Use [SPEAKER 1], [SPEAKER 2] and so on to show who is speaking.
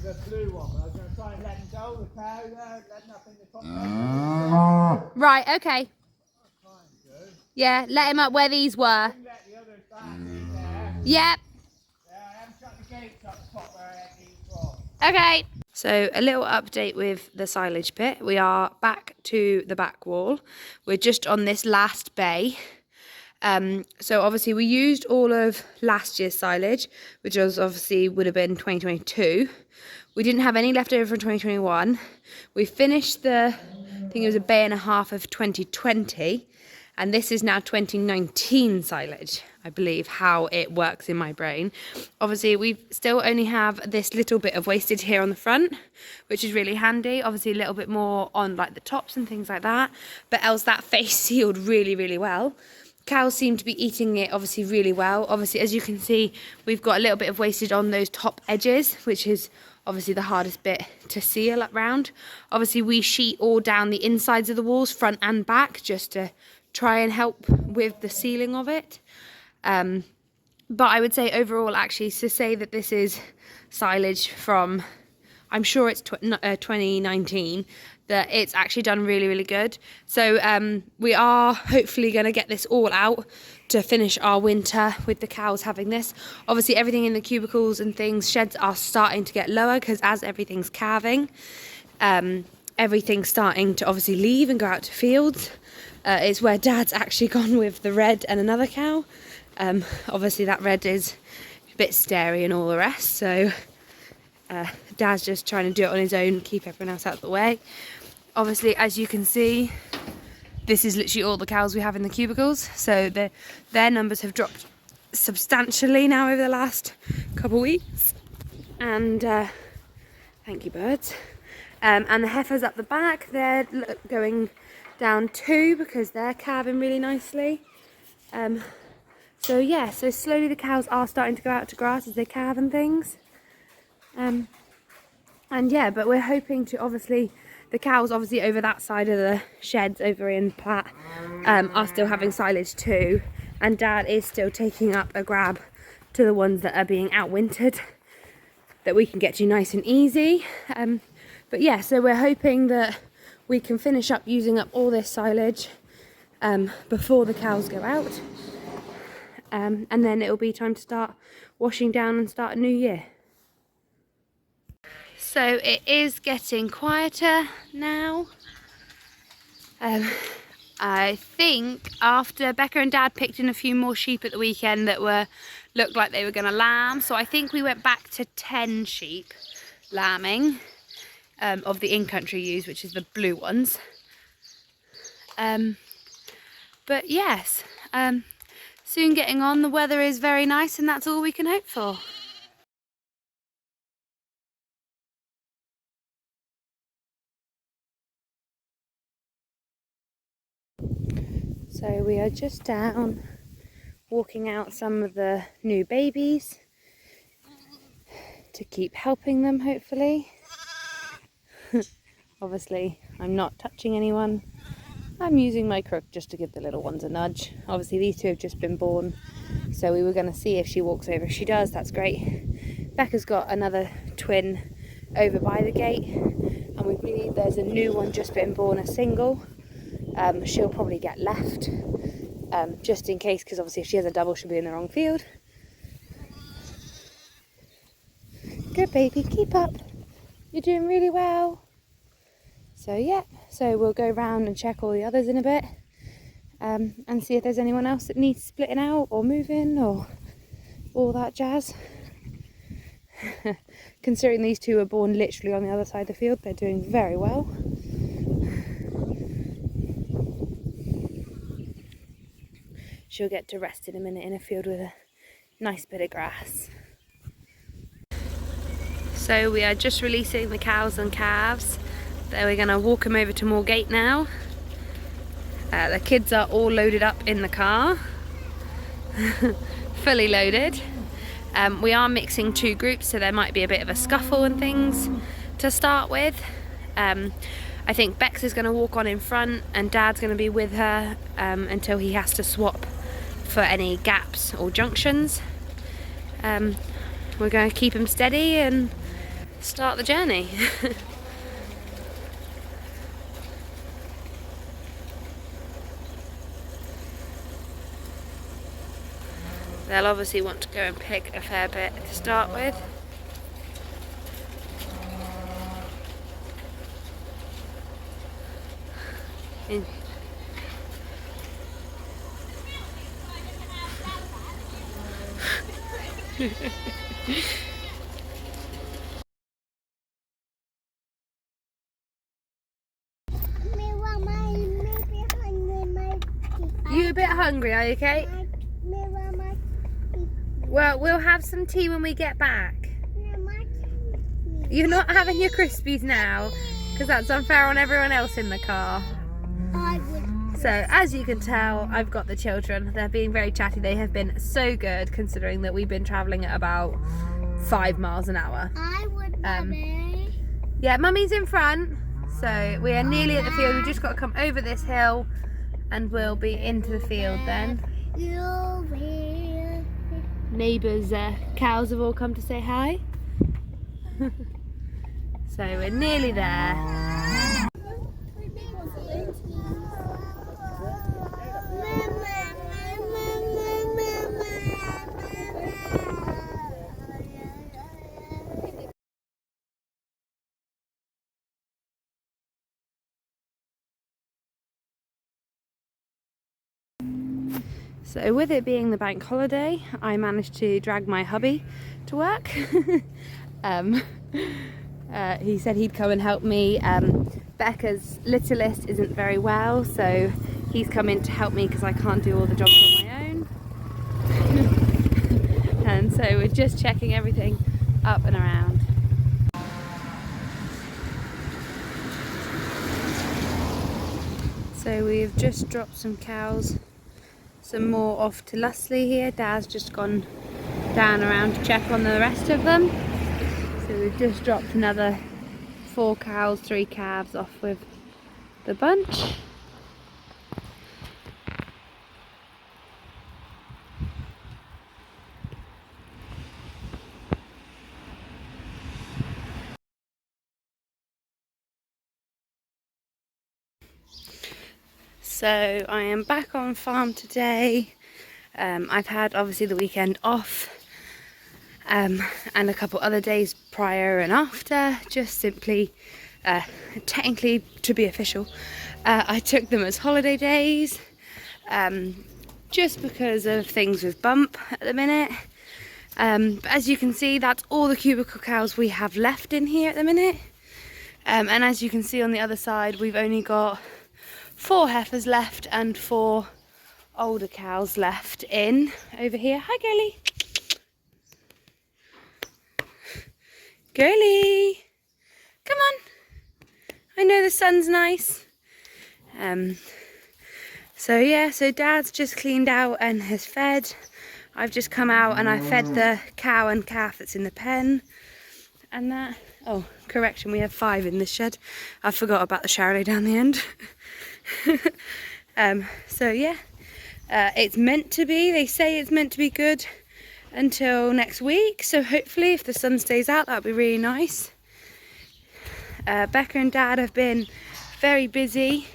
[SPEAKER 1] The blue one. I was going to try and let him go. The cow there, letting up in the top.
[SPEAKER 2] Right, okay. Yeah, let him up where these were.
[SPEAKER 1] Let the others back in there.
[SPEAKER 2] Yep.
[SPEAKER 1] Yeah, I haven't shut the gates up the top where I had these from.
[SPEAKER 2] Okay. So a little update with the silage pit. We are back to the back wall. We're just on this last bay. So obviously we used all of last year's silage, which was obviously would have been 2022. We didn't have any left over from 2021. We finished I think it was a bay and a half of 2020. And this is now 2019 silage, I believe, how it works in my brain. Obviously, we still only have this little bit of wastage here on the front, which is really handy. Obviously, a little bit more on like the tops and things like that. But else that face sealed really, really well. Cows seem to be eating it obviously really well. Obviously, as you can see, we've got a little bit of wastage on those top edges, which is obviously the hardest bit to seal up round. Obviously, we sheet all down the insides of the walls, front and back, just to try and help with the sealing of it. But I would say overall, actually, to say that this is silage from, I'm sure it's 2019, that it's actually done really, really good. So we are hopefully going to get this all out to finish our winter with the cows having this. Obviously, everything in the cubicles and things, sheds are starting to get lower because as everything's calving, everything's starting to obviously leave and go out to fields. It's where Dad's actually gone with the red and another cow. Obviously that red is a bit stary and all the rest, so Dad's just trying to do it on his own, keep everyone else out of the way. Obviously, as you can see, this is literally all the cows we have in the cubicles, so their numbers have dropped substantially now over the last couple of weeks. And thank you, birds. And the heifers up the back, they're going down too because they're calving really nicely. So yeah, so slowly the cows are starting to go out to grass as they calve and things. And yeah, but we're hoping to obviously, the cows obviously over that side of the sheds over in Platt are still having silage too. And Dad is still taking up a grab to the ones that are being outwintered that we can get to nice and easy. But yeah, so we're hoping that we can finish up using up all this silage before the cows go out. And then it'll be time to start washing down and start a new year. So it is getting quieter now. I think after Becca and Dad picked in a few more sheep at the weekend that looked like they were going to lamb. So I think we went back to 10 sheep lambing. Of the in-country ewes, which is the blue ones. But yes, soon getting on. The weather is very nice and that's all we can hope for. So we are just down, walking out some of the new babies to keep helping them, hopefully. Obviously, I'm not touching anyone. I'm using my crook just to give the little ones a nudge. Obviously, these two have just been born, so we were going to see if she walks over. If she does, that's great. Becca's got another twin over by the gate, and we believe there's a new one just been born, a single. She'll probably get left, just in case, because obviously if she has a double, she'll be in the wrong field. Good baby, keep up. You're doing really well. So yeah, so we'll go round and check all the others in a bit and see if there's anyone else that needs splitting out or moving or all that jazz. Considering these two were born literally on the other side of the field, they're doing very well. She'll get to rest in a minute in a field with a nice bit of grass. So we are just releasing the cows and calves. So we're going to walk them over to Moor Gate now. The kids are all loaded up in the car. Fully loaded. We are mixing two groups, so there might be a bit of a scuffle and things to start with. I think Bex is going to walk on in front and Dad's going to be with her until he has to swap for any gaps or junctions. we're going to keep him steady and start the journey. They'll obviously want to go and pick a fair bit to start with. You a bit hungry, are you, Kate? Well, we'll have some tea when we get back. You're not having your Crispies now, because that's unfair on everyone else in the car. So, as you can tell, I've got the children. They're being very chatty. They have been so good, considering that we've been travelling at about 5 miles an hour. Mummy. Yeah, Mummy's in front. So, we are nearly at the field. We've just got to come over this hill and we'll be into the field then. Neighbours' cows have all come to say hi. So we're nearly there. So with it being the bank holiday, I managed to drag my hubby to work. He said he'd come and help me. Becca's littlest isn't very well, so he's come in to help me because I can't do all the jobs on my own. And so we're just checking everything up and around. So we've just dropped some cows, some more off to Leslie here. Dad's just gone down around to check on the rest of them. So we've just dropped another 4 cows, 3 calves off with the bunch. So I am back on farm today. I've had obviously the weekend off and a couple other days prior and after, just simply, technically to be official, I took them as holiday days just because of things with bump at the minute. But as you can see, that's all the cubicle cows we have left in here at the minute. And as you can see on the other side, we've only got 4 heifers left and 4 older cows left in over here. Hi, girlie. Girlie, come on. I know the sun's nice. So yeah, so Dad's just cleaned out and has fed. I've just come out and I fed the cow and calf that's in the pen. And that, oh, correction, we have 5 in this shed. I forgot about the Charolais down the end. So yeah, it's meant to be, they say it's meant to be good until next week. So hopefully if the sun stays out, that'll be really nice. Becca and Dad have been very busy.